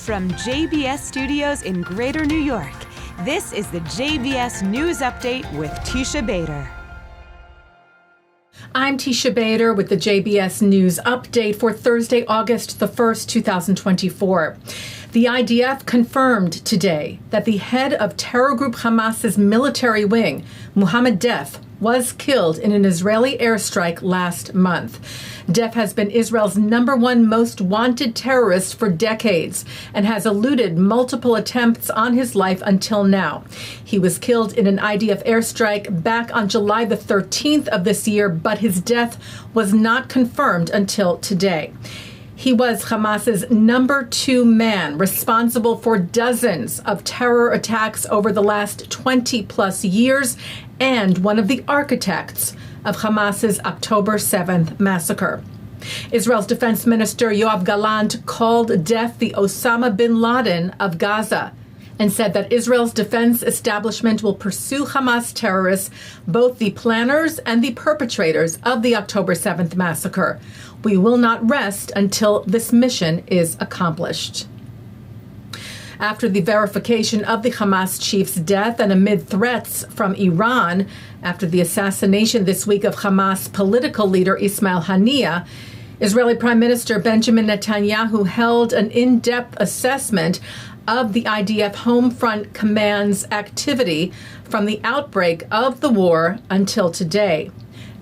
From JBS Studios in Greater New York, this is the JBS News Update with Teisha Bader. I'm Teisha Bader with the JBS News Update for Thursday, August the 1st, 2024. The IDF confirmed today that the head of terror group Hamas's military wing, Mohammed Deif, was killed in an Israeli airstrike last month. Deif has been Israel's #1 most wanted terrorist for decades and has eluded multiple attempts on his life until now. He was killed in an IDF airstrike back on July the 13th of this year, but his death was not confirmed until today. He was Hamas's #2 man, responsible for dozens of terror attacks over the last 20-plus years, and one of the architects of Hamas's October 7th massacre. Israel's defense minister Yoav Gallant called Deif the Osama bin Laden of Gaza and said that Israel's defense establishment will pursue Hamas terrorists, both the planners and the perpetrators of the October 7th massacre. We will not rest until this mission is accomplished. After the verification of the Hamas chief's death and amid threats from Iran after the assassination this week of Hamas political leader Ismail Haniyeh, Israeli Prime Minister Benjamin Netanyahu held an in-depth assessment of the IDF Home Front Command's activity from the outbreak of the war until today,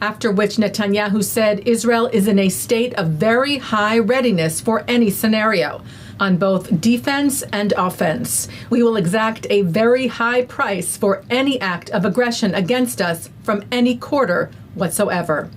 after which Netanyahu said Israel is in a state of very high readiness for any scenario. On both defense and offense, we will exact a very high price for any act of aggression against us from any quarter whatsoever.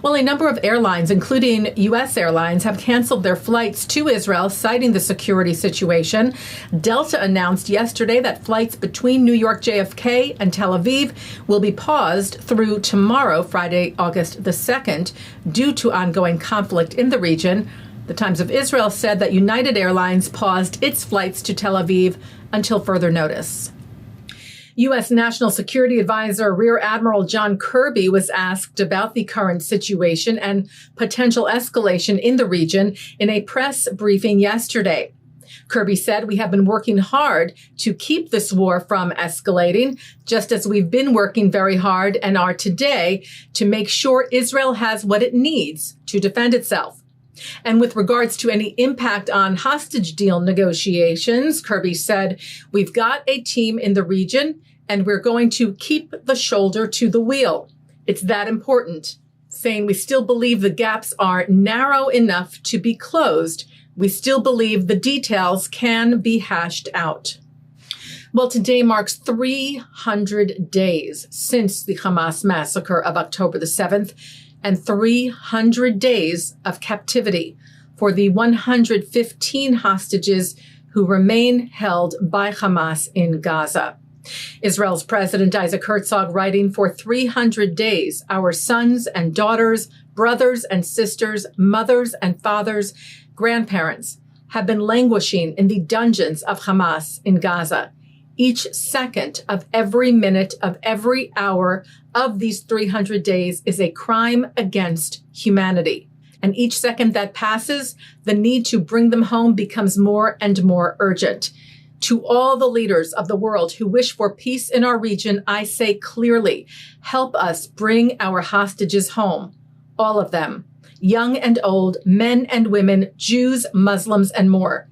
Well, a number of airlines, including U.S. Airlines, have canceled their flights to Israel, citing the security situation. Delta announced yesterday that flights between New York JFK and Tel Aviv will be paused through tomorrow, Friday, August the 2nd, due to ongoing conflict in the region. The Times of Israel said that United Airlines paused its flights to Tel Aviv until further notice. U.S. National Security Advisor Rear Admiral John Kirby was asked about the current situation and potential escalation in the region in a press briefing yesterday. Kirby said, "We have been working hard to keep this war from escalating, just as we've been working very hard and are today to make sure Israel has what it needs to defend itself." And with regards to any impact on hostage deal negotiations, Kirby said, "We've got a team in the region and we're going to keep the shoulder to the wheel. It's that important," saying we still believe the gaps are narrow enough to be closed. We still believe the details can be hashed out. Well, today marks 300 days since the Hamas massacre of October the 7th, and 300 days of captivity for the 115 hostages who remain held by Hamas in Gaza. Israel's President Isaac Herzog writing, "For 300 days, our sons and daughters, brothers and sisters, mothers and fathers, grandparents have been languishing in the dungeons of Hamas in Gaza. Each second of every minute of every hour of these 300 days is a crime against humanity. And each second that passes, the need to bring them home becomes more and more urgent. To all the leaders of the world who wish for peace in our region, I say clearly, help us bring our hostages home. All of them, young and old, men and women, Jews, Muslims, and more."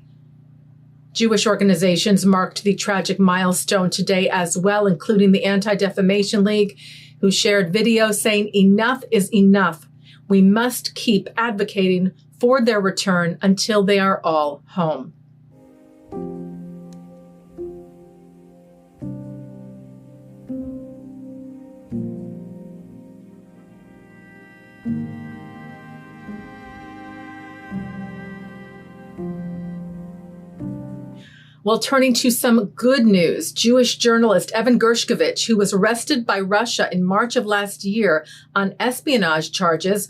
Jewish organizations marked the tragic milestone today as well, including the Anti-Defamation League, who shared video saying enough is enough. We must keep advocating for their return until they are all home. Well, turning to some good news, Jewish journalist Evan Gershkovich, who was arrested by Russia in March of last year on espionage charges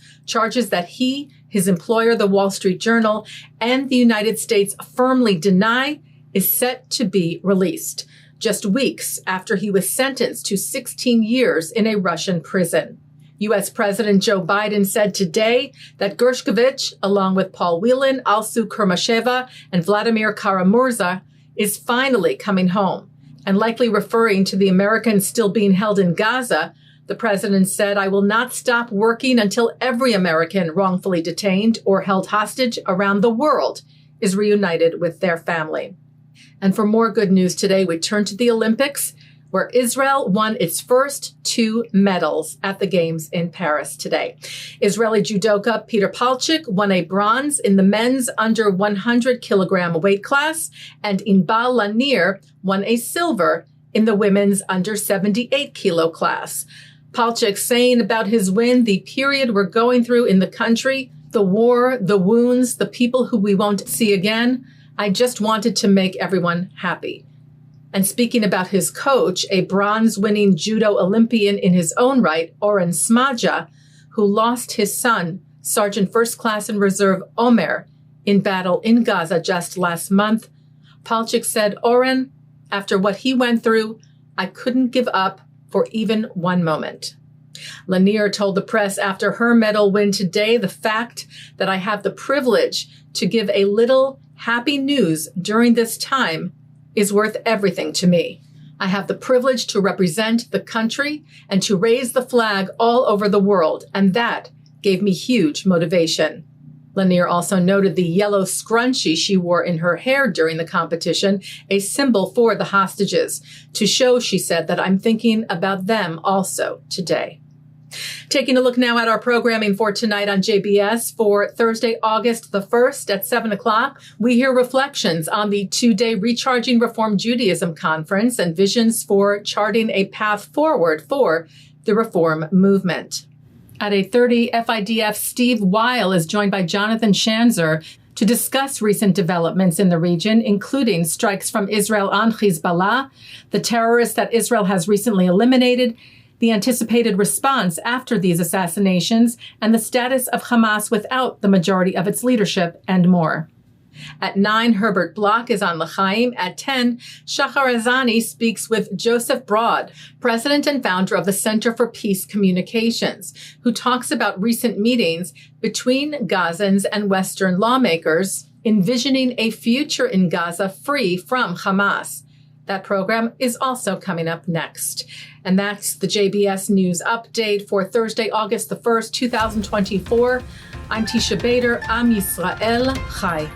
that he, his employer, the Wall Street Journal, and the United States firmly deny, is set to be released just weeks after he was sentenced to 16 years in a Russian prison. U.S. President Joe Biden said today that Gershkovich, along with Paul Whelan, Alsu Kurmasheva, and Vladimir Kara-Murza, is finally coming home. And likely referring to the Americans still being held in Gaza, the president said, "I will not stop working until every American wrongfully detained or held hostage around the world is reunited with their family." And for more good news today, we turn to the Olympics, where Israel won its first 2 medals at the Games in Paris today. Israeli judoka Peter Palchik won a bronze in the men's under 100 kilogram weight class, and Inbal Lanier won a silver in the women's under 78 kilo class. Palchik saying about his win, "The period we're going through in the country, the war, the wounds, the people who we won't see again, I just wanted to make everyone happy." And speaking about his coach, a bronze-winning judo Olympian in his own right, Oren Smadja, who lost his son, Sergeant First Class in Reserve Omer, in battle in Gaza just last month, Palchik said, "Oren, after what he went through, I couldn't give up for even one moment." Lanier told the press after her medal win today, "The fact that I have the privilege to give a little happy news during this time is worth everything to me. I have the privilege to represent the country and to raise the flag all over the world, and that gave me huge motivation." Lanier also noted the yellow scrunchie she wore in her hair during the competition, a symbol for the hostages, to show, she said, that I'm thinking about them also today. Taking a look now at our programming for tonight on JBS for Thursday, August the 1st at 7 o'clock, we hear reflections on the 2-day Recharging Reform Judaism conference and visions for charting a path forward for the reform movement. At 8:30, FIDF Steve Weil is joined by Jonathan Shanzer to discuss recent developments in the region, including strikes from Israel on Hezbollah, the terrorists that Israel has recently eliminated, the anticipated response after these assassinations, and the status of Hamas without the majority of its leadership, and more. At 9, Herbert Block is on L'chaim. At 10, Shahar Azani speaks with Joseph Braude, president and founder of the Center for Peace Communications, who talks about recent meetings between Gazans and Western lawmakers envisioning a future in Gaza free from Hamas. That program is also coming up next. And that's the JBS News Update for Thursday, August the 1st, 2024. I'm Teisha Bader. Am Yisrael Chai.